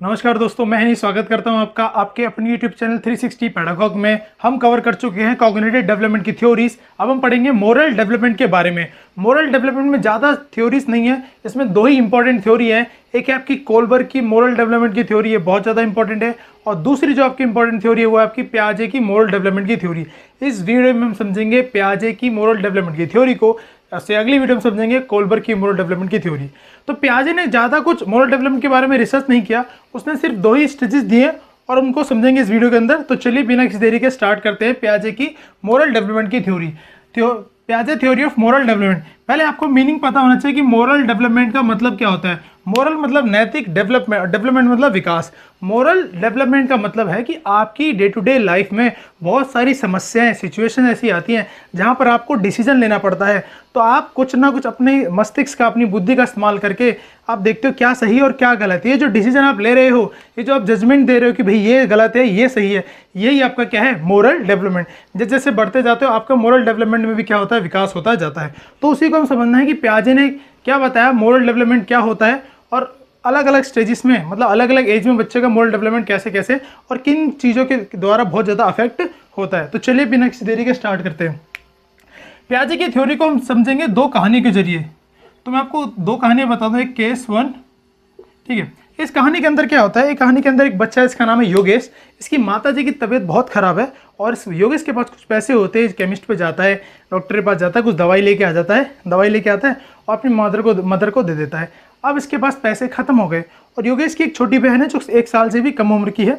नमस्कार दोस्तों, मैं ही स्वागत करता हूं आपका आपके अपने यूट्यूब चैनल 360 पैडागॉग में। हम कवर कर चुके हैं कॉग्निटिव डेवलपमेंट की थ्योरीज। अब हम पढ़ेंगे मोरल डेवलपमेंट के बारे में। मोरल डेवलपमेंट में ज़्यादा थ्योरीज नहीं है, इसमें दो ही इंपॉर्टेंट थ्योरी है। एक है आपकी कोलबर्ग की मोरल डेवलपमेंट की थ्योरी है, बहुत ज़्यादा इंपॉर्टेंट है। और दूसरी जो आपकी इंपॉर्टेंट थ्योरी है वो आपकी पियाजे की मोरल डेवलपमेंट की थ्योरी। इस वीडियो में हम समझेंगे पियाजे की मोरल डेवलपमेंट की थ्योरी को, से अगली वीडियो में समझेंगे कोलबर्ग की मोरल डेवलपमेंट की थ्योरी। तो पियाजे ने ज़्यादा कुछ मोरल डेवलपमेंट के बारे में रिसर्च नहीं किया, उसने सिर्फ दो ही स्टेजेस दिए और उनको समझेंगे इस वीडियो के अंदर। तो चलिए बिना किसी देरी के स्टार्ट करते हैं पियाजे की मोरल डेवलपमेंट की थ्योरी। पियाजे थ्योरी ऑफ मोरल डेवलपमेंट। पहले आपको मीनिंग पता होना चाहिए कि मोरल डेवलपमेंट का मतलब क्या होता है। मोरल मतलब नैतिक, डेवलपमेंट मतलब विकास। मोरल डेवलपमेंट का मतलब है कि आपकी डे टू डे लाइफ में बहुत सारी समस्याएं, सिचुएशन ऐसी आती हैं जहां पर आपको डिसीजन लेना पड़ता है। तो आप कुछ ना कुछ अपने मस्तिष्क का, अपनी बुद्धि का इस्तेमाल करके आप देखते हो क्या सही है और क्या गलत है। ये जो डिसीजन आप ले रहे हो, ये जो आप जजमेंट दे रहे हो कि भाई ये गलत है, ये सही है, यही आपका क्या है, मोरल डेवलपमेंट। जैसे जैसे बढ़ते जाते हो आपका मोरल डेवलपमेंट में भी क्या होता है, विकास होता जाता है। तो उसी को हम समझना है कि पियाजे ने क्या बताया, मोरल डेवलपमेंट क्या होता है और अलग अलग स्टेजेस में, मतलब अलग अलग एज में बच्चे का मोरल डेवलपमेंट कैसे कैसे और किन चीज़ों के द्वारा बहुत ज़्यादा अफेक्ट होता है। तो चलिए बिना किसी देरी के स्टार्ट करते हैं। पियाजे की थ्योरी को हम समझेंगे दो कहानी के जरिए। तो मैं आपको दो कहानियां बता दूं, एक केस वन, ठीक है। इस कहानी के अंदर क्या होता है, एक कहानी के अंदर एक बच्चा है, इसका नाम है योगेश। इसकी माता जी की तबीयत बहुत खराब है और इस योगेश के पास कुछ पैसे होते हैं, केमिस्ट पे जाता है, डॉक्टर के पास जाता है, कुछ दवाई लेके आ जाता है, दवाई लेके आता है और अपनी मदर को दे देता है। अब इसके पास पैसे खत्म हो गए और योगेश की एक छोटी बहन है जो 1 साल से भी कम उम्र की है।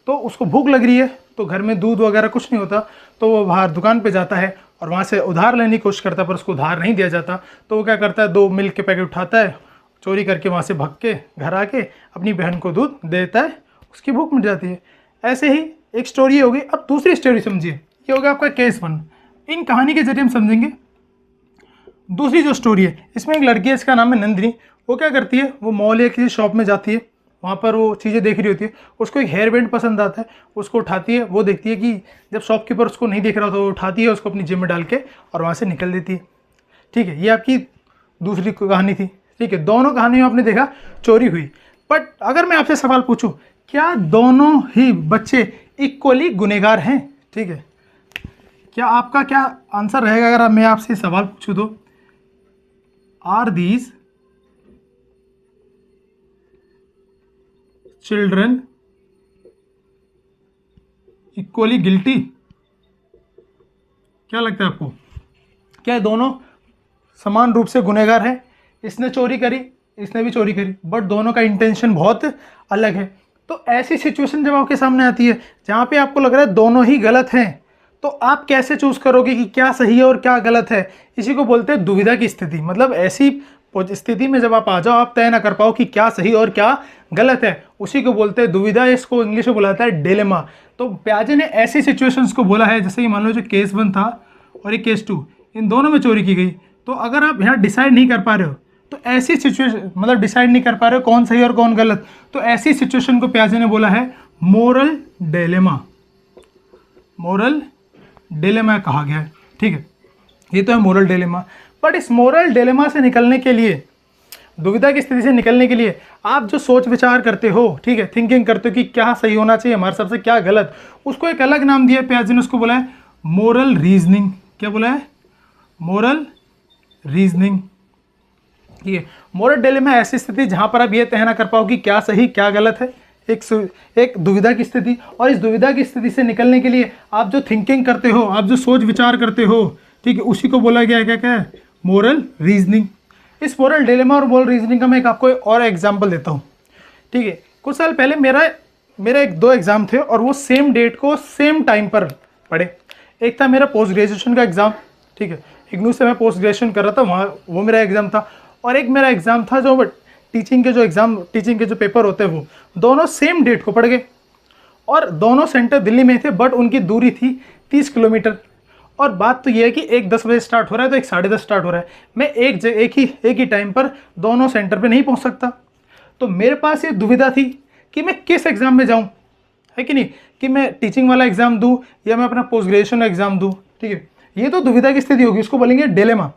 तो उसको भूख लग रही है, तो घर में दूध वगैरह कुछ नहीं होता, तो वो बाहर दुकान पे जाता है और वहाँ से उधार लेने की कोशिश करता है, पर उसको उधार नहीं दिया जाता। तो वो क्या करता है, 2 मिल्क के पैकेट उठाता है, चोरी करके वहाँ से भाग के घर आके अपनी बहन को दूध दे देता है, उसकी भूख मिट जाती है। ऐसे ही एक स्टोरी हो गई। अब दूसरी स्टोरी समझिए, ये हो गया आपका केस वन। इन कहानी के जरिए हम समझेंगे दूसरी जो स्टोरी है। इसमें एक लड़की है, इसका नाम है नंदिनी। वो क्या करती है, वो मॉल या किसी शॉप में जाती है, वहाँ पर वो चीज़ें देख रही होती है, उसको एक हेयर बैंड पसंद आता है, उसको उठाती है। वो देखती है कि जब शॉपकीपर उसको नहीं देख रहा तो वो उठाती है, उसको अपनी जेब में डाल के और वहाँ से निकल देती है। ठीक है, ये आपकी दूसरी कहानी थी। ठीक है, दोनों कहानियों आपने देखा चोरी हुई। बट अगर मैं आपसे सवाल पूछूं, क्या दोनों ही बच्चे इक्वली गुनहगार हैं? ठीक है, क्या आपका क्या आंसर रहेगा अगर मैं आपसे सवाल पूछूं तो? Are these children equally guilty? क्या लगता है आपको, क्या ये दोनों समान रूप से गुनहगार हैं? इसने चोरी करी, इसने भी चोरी करी, बट दोनों का इंटेंशन बहुत अलग है। तो ऐसी सिचुएशन जब आपके सामने आती है जहाँ पे आपको लग रहा है दोनों ही गलत हैं, तो आप कैसे चूज करोगे कि क्या सही है और क्या गलत है? इसी को बोलते हैं दुविधा की स्थिति। मतलब ऐसी स्थिति में जब आप आ जाओ, आप तय ना कर पाओ कि क्या सही और क्या गलत है, उसी को बोलते हैं दुविधा। इसको इंग्लिश में बुलाता है डिलेमा। तो पियाजे ने ऐसी सिचुएशंस को बोला है, जैसे कि मान लो जो केस 1 था और एक केस 2, इन दोनों में चोरी की गई। तो अगर आप यहाँ डिसाइड नहीं कर पा रहे हो, तो ऐसी सिचुएशन, मतलब डिसाइड नहीं कर पा रहे हो कौन सही और कौन गलत, तो ऐसी सिचुएशन को पियाजे ने बोला है मोरल डिलेमा। मोरल डिलेमा कहा गया है। ठीक है, ये तो है मोरल डिलेमा। बट इस मोरल डिलेमा से निकलने के लिए, दुविधा की स्थिति से निकलने के लिए, आप जो सोच विचार करते हो, ठीक है, थिंकिंग करते हो कि क्या सही होना चाहिए हमारे सबसे, क्या गलत, उसको एक अलग नाम दिया पियाजे ने, उसको बोला है मोरल रीजनिंग। क्या बोला है? Moral reasoning. ठीक है, मोरल डिलेमा ऐसी स्थिति जहां पर आप ये तय ना कर पाओ कि क्या सही क्या गलत है, एक दुविधा की स्थिति। और इस दुविधा की स्थिति से निकलने के लिए आप जो थिंकिंग करते हो, आप जो सोच विचार करते हो, ठीक है, उसी को बोला गया क्या क्या है, मोरल रीजनिंग। इस मोरल डिलेमा और मोरल रीजनिंग का मैं एक आपको और एग्जाम्पल देता हूँ। ठीक है, कुछ साल पहले मेरा एक 2 एग्जाम थे और वो सेम डेट को सेम टाइम पर पढ़े। एक था मेरा पोस्ट ग्रेजुएशन का एग्ज़ाम, ठीक है, इग्नू से मैं पोस्ट ग्रेजुएशन कर रहा था, वहाँ वो मेरा एग्ज़ाम था। और एक मेरा एग्ज़ाम था जो टीचिंग के जो पेपर होते हैं, वो दोनों सेम डेट को पढ़ गए। और दोनों सेंटर दिल्ली में थे, बट उनकी दूरी थी 30 किलोमीटर। और बात तो ये है कि एक 10 बजे स्टार्ट हो रहा है तो एक 10:30 स्टार्ट हो रहा है। मैं एक ही टाइम पर दोनों सेंटर पे नहीं पहुंच सकता। तो मेरे पास ये दुविधा थी कि मैं किस एग्ज़ाम में जाऊं, है कि नहीं, कि मैं टीचिंग वाला एग्ज़ाम दूं या मैं अपना पोस्ट ग्रेजुएशन एग्ज़ाम दूं। ठीक है, ये तो दुविधा की स्थिति होगी, इसको बोलेंगे डिलेमा।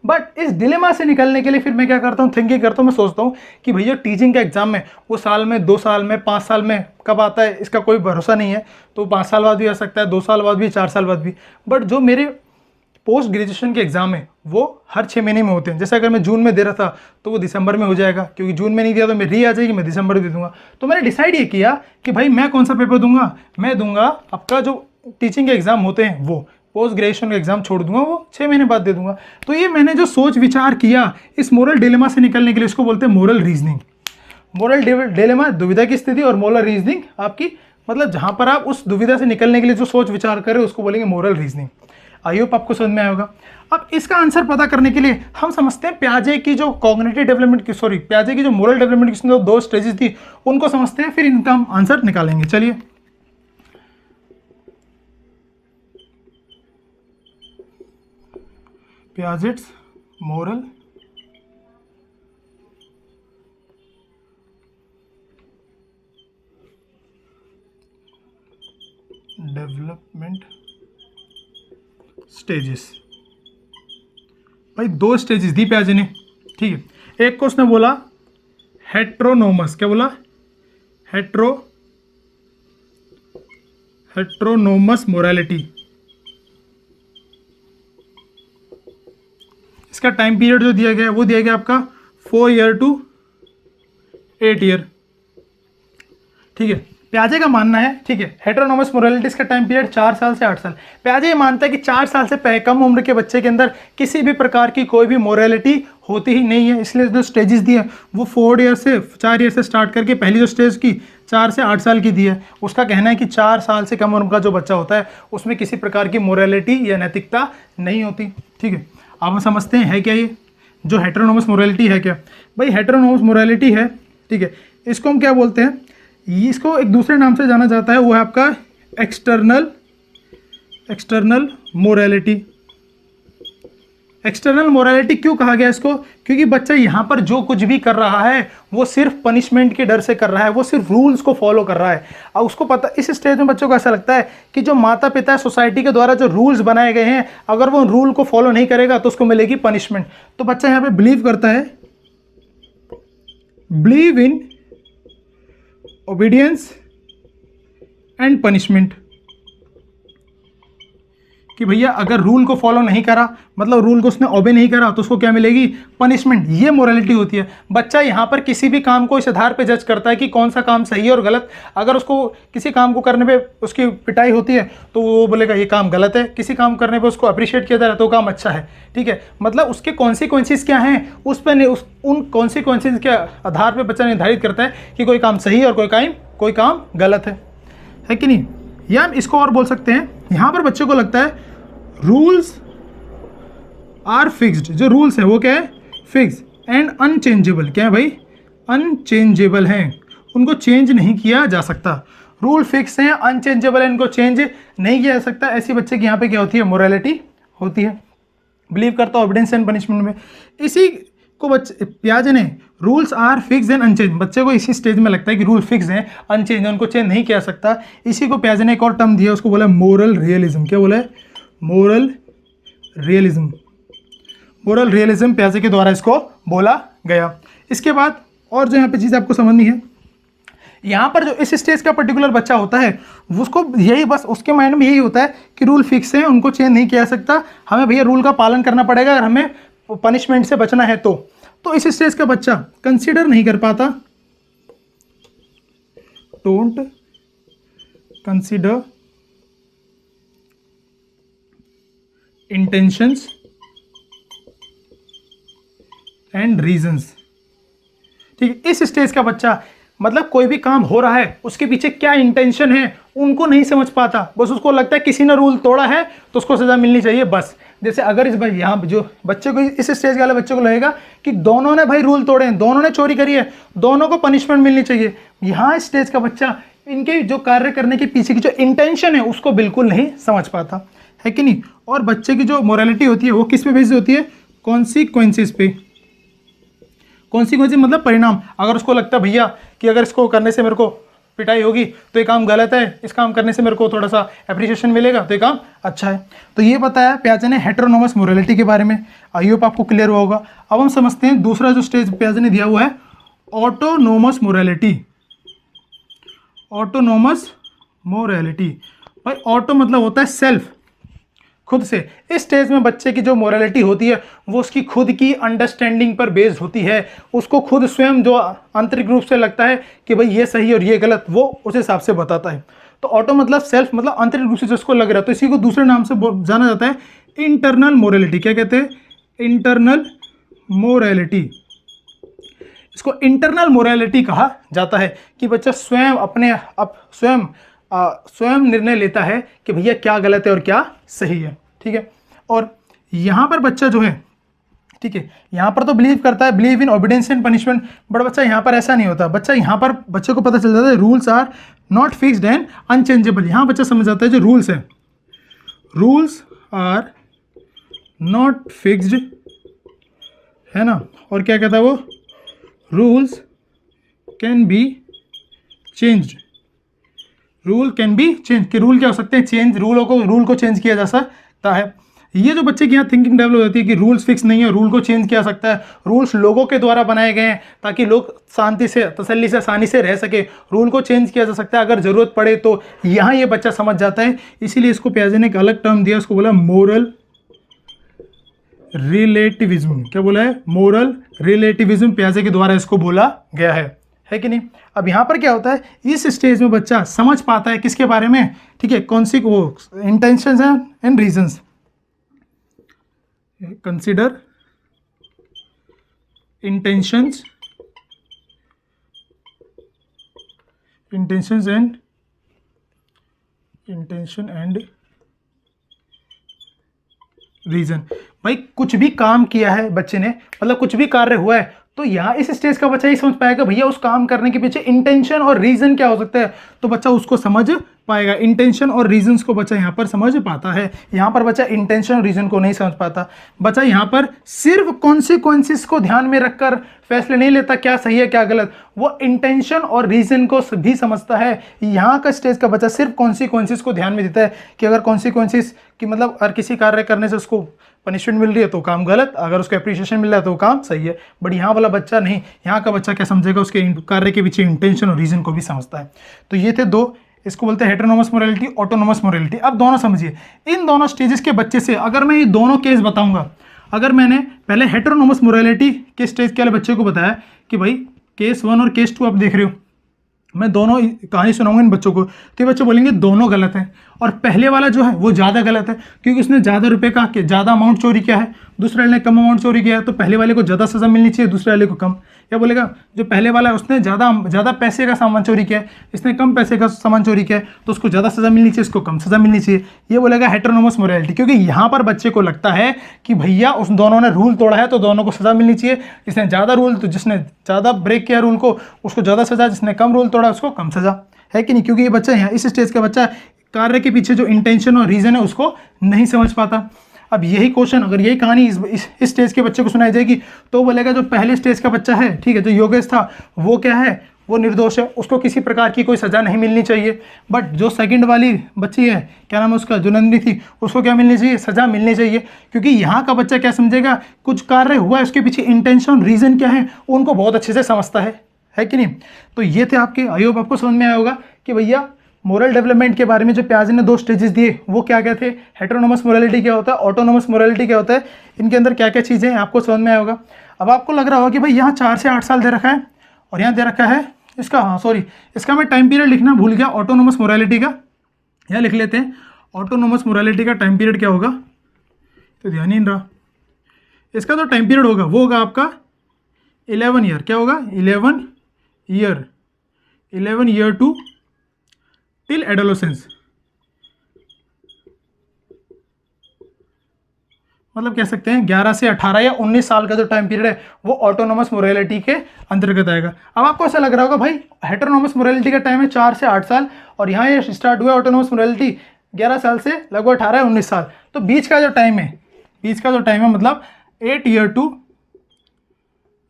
बट इस डिलेमा से निकलने के लिए फिर मैं क्या करता हूँ, थिंकिंग करता हूँ, मैं सोचता हूँ कि भैया टीचिंग का एग्जाम है वो साल में, 2 साल में, 5 साल में कब आता है इसका कोई भरोसा नहीं है। तो 5 साल बाद भी आ सकता है, 2 साल बाद भी, 4 साल बाद भी। बट जो मेरे पोस्ट ग्रेजुएशन के एग्जाम है वो हर 6 महीने में होते हैं। जैसे अगर मैं जून में दे रहा था तो वो दिसंबर में हो जाएगा, क्योंकि जून में नहीं दिया तो मैं री आ जाएगी, मैं दिसंबर में दे दूंगा। तो मैंने डिसाइड ये किया कि भाई मैं कौन सा पेपर दूंगा, मैं दूंगा आपका जो टीचिंग के एग्जाम होते हैं वो, पोस्ट ग्रेजुएशन का एग्जाम छोड़ दूंगा, वो 6 महीने बाद दे दूंगा। तो ये मैंने जो सोच विचार किया इस मोरल डिलेमा से निकलने के लिए, इसको बोलते हैं मोरल रीजनिंग। मोरल डिलेमा दुविधा की स्थिति, और मोरल रीजनिंग आपकी मतलब जहां पर आप उस दुविधा से निकलने के लिए जो सोच विचार करें उसको बोलेंगे मोरल रीजनिंग। आई होप आपको समझ में आया होगा। अब इसका आंसर पता करने के लिए हम समझते हैं पियाजे की जो कॉग्निटिव डेवलपमेंट की, सॉरी पियाजे की जो मोरल डेवलपमेंट की 2 स्टेजेस थी उनको समझते हैं, फिर इनका हम आंसर निकालेंगे। चलिए, पियाजेट्स मोरल डेवलपमेंट स्टेजेस। भाई 2 स्टेजेस दी पियाजे ने, ठीक है। एक को उसने बोला हेट्रोनोमस, क्या बोला, हेट्रोनोमस मोरालिटी। इसका टाइम पीरियड जो दिया गया है वो दिया गया आपका 4 ईयर टू 8 ईयर, ठीक है। पियाजे का मानना है, ठीक है, हेटेरोनोमस मोरालिटीज का टाइम पीरियड 4 साल से 8 साल। पियाजे ये मानता है कि 4 साल से कम उम्र के बच्चे के अंदर किसी भी प्रकार की कोई भी मोरालिटी होती ही नहीं है। इसलिए जो स्टेजेस दी है वो 4 ईयर से स्टार्ट करके पहली जो स्टेज की 4 से 8 साल की दी है। उसका कहना है कि 4 साल से कम उम्र का जो बच्चा होता है उसमें किसी प्रकार की मोरालिटी या नैतिकता नहीं होती, ठीक है। अब हम समझते हैं है क्या ये जो हेटेरोनोमस मोरालिटी है। क्या भाई हेटेरोनोमस मोरालिटी है, ठीक है। इसको हम क्या बोलते हैं, इसको एक दूसरे नाम से जाना जाता है, वो है आपका एक्सटर्नल मोरालिटी। एक्सटर्नल मोरालिटी क्यों कहा गया इसको, क्योंकि बच्चा यहाँ पर जो कुछ भी कर रहा है वो सिर्फ पनिशमेंट के डर से कर रहा है, वो सिर्फ रूल्स को फॉलो कर रहा है। और उसको पता, इस स्टेज में बच्चों को ऐसा लगता है कि जो माता पिता सोसाइटी के द्वारा जो रूल्स बनाए गए हैं अगर वो रूल को फॉलो नहीं करेगा तो उसको मिलेगी पनिशमेंट। तो बच्चा यहाँ पे बिलीव करता है, believe in obedience and punishment, कि भैया अगर रूल को फॉलो नहीं करा, मतलब रूल को उसने ओबे नहीं करा तो उसको क्या मिलेगी, पनिशमेंट। ये मोरालिटी होती है। बच्चा यहाँ पर किसी भी काम को इस आधार पे जज करता है कि कौन सा काम सही है और गलत। अगर उसको किसी काम को करने पे उसकी पिटाई होती है तो वो बोलेगा ये काम गलत है, किसी काम करने पे उसको अप्रिशिएट किया जा रहा है तो वो काम अच्छा है, ठीक है। मतलब उसके कॉन्सिक्वेंसेस क्या हैं उस पर उन कॉन्सिक्वेंसेस के आधार पर बच्चा निर्धारित करता है कि कोई काम सही है और कोई काम गलत है कि नहीं। या हम इसको और बोल सकते हैं, यहाँ पर बच्चों को लगता है रूल्स आर फिक्स्ड। जो रूल्स है वो क्या है, फिक्स एंड अनचेंजेबल। क्या है भाई, अनचेंजेबल हैं, उनको चेंज नहीं किया जा सकता। रूल फिक्स हैं, अनचेंजेबल है, इनको चेंज नहीं किया जा सकता। ऐसी बच्चे की यहाँ पे क्या होती है, मोरालिटी होती है। बिलीव करता है ओबीडियंस एंड पनिशमेंट में। इसी को बच्चे पियाजे ने rules are fix and unchange, बच्चे को इसी स्टेज में लगता है कि रूल फिक्स हैं, अनचेंज है, उनको चेंज नहीं किया सकता। इसी को पियाजे ने एक और टर्म दिया, उसको बोला मोरल रियलिज्म। क्या बोला है, मोरल रियलिज्म। मोरल रियलिज्म पियाजे के द्वारा इसको बोला गया। इसके बाद और जो यहाँ पे चीज़ आपको समझनी है, यहाँ पर जो इस स्टेज का पर्टिकुलर बच्चा होता है उसको यही बस उसके माइंड में यही होता है कि रूल फिक्स है, उनको चेंज नहीं किया जा सकता, हमें भैया रूल का पालन करना पड़ेगा अगर हमें पनिशमेंट से बचना है तो इस स्टेज का बच्चा कंसीडर नहीं कर पाता, don't consider intentions and reasons, ठीक है। इस स्टेज का बच्चा मतलब कोई भी काम हो रहा है उसके पीछे क्या इंटेंशन है उनको नहीं समझ पाता, बस उसको लगता है किसी ने रूल तोड़ा है तो उसको सजा मिलनी चाहिए बस। जैसे अगर इस भाई यहाँ जो बच्चे को, इस स्टेज वाले बच्चे को लगेगा कि दोनों ने भाई रूल तोड़े हैं, दोनों ने चोरी करी है, दोनों को पनिशमेंट मिलनी चाहिए। यहाँ स्टेज का बच्चा इनके जो कार्य करने के पीछे की जो इंटेंशन है उसको बिल्कुल नहीं समझ पाता, है कि नहीं। और बच्चे की जो मोरालिटी होती है वो किस पे बेस्ड होती है, कॉन्सिक्वेंसेस पे। कॉन्सिक्वेंसेस मतलब परिणाम। अगर उसको लगता है भैया कि अगर इसको करने से मेरे को पिटाई होगी तो ये काम गलत है, इस काम करने से मेरे को थोड़ा सा अप्रिसिएशन मिलेगा तो ये काम अच्छा है। तो ये बताया पियाजे ने हेटेरोनोमस मोरालिटी के बारे में, आई होप आपको क्लियर हुआ होगा। अब हम समझते हैं दूसरा जो स्टेज पियाजे ने दिया हुआ है ऑटोनोमस मोरालिटी। ऑटोनोमस मोरालिटी, भाई ऑटो मतलब होता है सेल्फ, खुद से। इस स्टेज में बच्चे की जो मोरालिटी होती है वो उसकी खुद की अंडरस्टैंडिंग पर बेस्ड होती है, उसको खुद स्वयं जो आंतरिक रूप से लगता है कि भाई ये सही और ये गलत, वो उस हिसाब से बताता है। तो ऑटो मतलब सेल्फ, मतलब आंतरिक रूप से जिसको लग रहा है, तो इसी को दूसरे नाम से जाना जाता है इंटरनल मोरालिटी। क्या कहते हैं? Internal morality. इसको इंटरनल मोरालिटी कहा जाता है कि बच्चा स्वयं अपने स्वयं निर्णय लेता है कि भैया क्या गलत है और क्या सही है, ठीक है। और यहाँ पर बच्चा जो है, ठीक है, यहाँ पर तो बिलीव करता है, believe in obedience and punishment, but बच्चा यहाँ पर ऐसा नहीं होता। बच्चा यहाँ पर बच्चे को पता चल जाता है rules are not fixed and unchangeable. यहाँ बच्चा समझ जाता है जो रूल्स है, रूल्स आर नॉट फिक्स्ड, है ना। और क्या कहता है वो? Rules can be changed. Rule can be change, कि रूल क्या हो सकते हैं? चेंज, रूल को चेंज किया जा सकता है। ये जो बच्चे की यहाँ थिंकिंग डेवलप होती है कि रूल्स फिक्स नहीं है, रूल को चेंज किया जा सकता है, रूल्स लोगों के द्वारा बनाए गए हैं ताकि लोग शांति से, तसल्ली से, आसानी से रह सके, रूल को चेंज किया जा सकता है अगर ज़रूरत पड़े। तो यहाँ ये बच्चा समझ जाता है, इसीलिए इसको पियाजे ने एक अलग टर्म दिया, उसको बोला मोरल रिलेटिविज्म। क्या बोला है? मोरल रिलेटिविज्म, पियाजे के द्वारा इसको बोला गया है कि नहीं। अब यहाँ पर क्या होता है, इस स्टेज में बच्चा समझ पाता है किसके बारे में, ठीक है, कौन सी वो intentions and reasons. Consider intentions and reason. भाई कुछ भी काम किया है बच्चे ने, मतलब कुछ भी कार्य हुआ है, तो यहाँ इस स्टेज का बच्चा ये समझ पाएगा भैया उस काम करने के पीछे इंटेंशन और रीजन क्या हो सकता है, तो बच्चा उसको समझ पाएगा। इंटेंशन और रीजंस को बच्चा यहाँ पर समझ पाता है। यहाँ पर बच्चा इंटेंशन और रीजन को नहीं समझ पाता। बच्चा यहाँ पर सिर्फ कॉन्सिक्वेंसेस को ध्यान में रखकर फैसले नहीं लेता क्या सही है क्या गलत, वो इंटेंशन और रीजन को भी समझता है। यहाँ का स्टेज का बच्चा सिर्फ कॉन्सिक्वेंसेस को ध्यान में देता है कि अगर कॉन्सिक्वेंसेस की मतलब हर किसी कार्य करने से उसको पनिशमेंट मिल रही है तो काम गलत, अगर उसको एप्रिसिएशन मिल रहा है तो काम सही है। बट यहाँ वाला बच्चा नहीं, यहाँ का बच्चा क्या समझेगा, उसके कार्य के पीछे इंटेंशन और रीजन को भी समझता है। तो ये थे दो, इसको बोलते हैं हेटेरोनोमस मोरालिटी, ऑटोनोमस मोरालिटी। अब दोनों समझिए, इन दोनों स्टेजेस के बच्चे से अगर मैं ये दोनों केस बताऊंगा, अगर मैंने पहले हेटेरोनोमस मोरालिटी के स्टेज के वाले बच्चे को बताया कि भाई केस 1 और केस 2 आप देख रहे हो, मैं दोनों कहानी सुनाऊंगा इन बच्चों को, तो ये बच्चे बोलेंगे दोनों गलत है। और पहले वाला जो है वो ज़्यादा गलत है क्योंकि उसने ज़्यादा रुपए का ज़्यादा अमाउंट चोरी किया है, दूसरे वाले ने कम अमाउंट चोरी किया है, तो पहले वाले को ज़्यादा सज़ा मिलनी चाहिए, दूसरे वाले को कम। क्या बोलेगा? जो पहले वाला है उसने ज़्यादा पैसे का सामान चोरी किया है, इसने कम पैसे का सामान चोरी किया है, तो उसको ज़्यादा सज़ा मिलनी चाहिए, इसको कम सज़ा मिलनी चाहिए। ये बोलेगा हेटेरोनोमस मोरालिटी, क्योंकि यहाँ पर बच्चे को लगता है कि भैया उस दोनों ने रूल तोड़ा है तो दोनों को सज़ा मिलनी चाहिए। जिसने ज़्यादा रूल, तो जिसने ज़्यादा ब्रेक किया रूल को उसको ज़्यादा सज़ा, जिसने कम रूल तोड़ा उसको कम सज़ा, है कि नहीं। क्योंकि ये बच्चा यहाँ इस स्टेज का बच्चा कार्य के पीछे जो इंटेंशन और रीजन है उसको नहीं समझ पाता। अब यही क्वेश्चन, अगर यही कहानी इस स्टेज के बच्चे को सुनाई जाएगी तो बोलेगा जो पहले स्टेज का बच्चा है, ठीक है, जो योगेश था वो क्या है, वो निर्दोष है, उसको किसी प्रकार की कोई सज़ा नहीं मिलनी चाहिए। बट जो सेकंड वाली बच्ची है, क्या नाम है उसका, जो नंदिनी थी, उसको क्या मिलनी चाहिए, सज़ा मिलनी चाहिए। क्योंकि यहाँ का बच्चा क्या समझेगा, कुछ कार्य हुआ है उसके पीछे इंटेंशन रीजन क्या है उनको बहुत अच्छे से समझता है कि नहीं। तो ये थे आपके, आई होप आपको समझ में आया होगा कि भैया मोरल डेवलपमेंट के बारे में जो पियाजे ने 2 स्टेजेस दिए वो क्या क्या थे, हेटेरोनोमस मोरालिटी क्या होता है, ऑटोनोमस मोरालिटी क्या होता है, इनके अंदर क्या क्या चीज़ें हैं आपको समझ में आया होगा। अब आपको लग रहा होगा कि भाई यहाँ 4 से 8 साल दे रखा है और यहाँ दे रखा है इसका, हाँ सॉरी, इसका मैं टाइम पीरियड लिखना भूल गया ऑटोनोमस मोरालिटी का, यहाँ लिख लेते हैं। ऑटोनोमस मोरालिटी का टाइम पीरियड क्या होगा, तो ध्यान ही नहीं रहा। इसका जो टाइम पीरियड होगा वो होगा आपका 11 ईयर। क्या होगा? 11 ईयर टू टिल एडोलेसेंस। मतलब कह सकते हैं 11 से 18 या 19 साल का जो टाइम पीरियड है वो ऑटोनोमस मोरालिटी के अंतर्गत आएगा। अब आपको ऐसा लग रहा होगा भाई हेटेरोनोमस मोरालिटी का टाइम है 4 से 8 साल और यहाँ ये स्टार्ट हुआ ऑटोनोमस मोरालिटी 11 साल से लगभग 18-19 साल, तो बीच का जो टाइम है मतलब 8 year to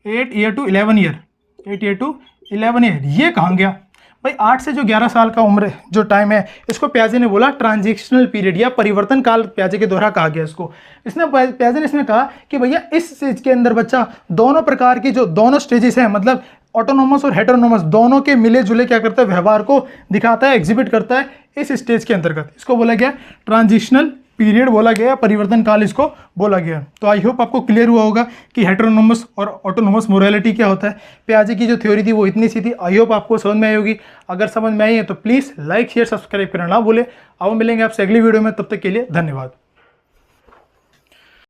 11 year, 8 year to 11 year, ये कहाँ गया? भाई 8 से जो 11 साल का उम्र जो टाइम है, इसको प्याजे ने बोला ट्रांजिशनल पीरियड या परिवर्तन काल प्याजे के द्वारा कहा गया इसको। प्याजे ने इसमें कहा कि भैया इस स्टेज के अंदर बच्चा दोनों प्रकार की जो दोनों स्टेजेस हैं, मतलब ऑटोनोमस और हेटेरोनोमस दोनों के मिले जुले क्या करता है, व्यवहार को दिखाता है, एग्जिबिट करता है इस स्टेज के अंतर्गत। इसको बोला गया ट्रांजिशनल पीरियड बोला गया, परिवर्तन काल इसको बोला गया। तो आई होप आपको क्लियर हुआ होगा कि हेटेरोनोमस और ऑटोनोमस मोरालिटी क्या होता है। प्याजे की जो थ्योरी थी वो इतनी सी थी। आई होप आपको समझ में आई होगी। अगर समझ में आई है तो प्लीज़ लाइक शेयर सब्सक्राइब करना ना भूले। अब मिलेंगे आपसे अगली वीडियो में, तब तक के लिए धन्यवाद।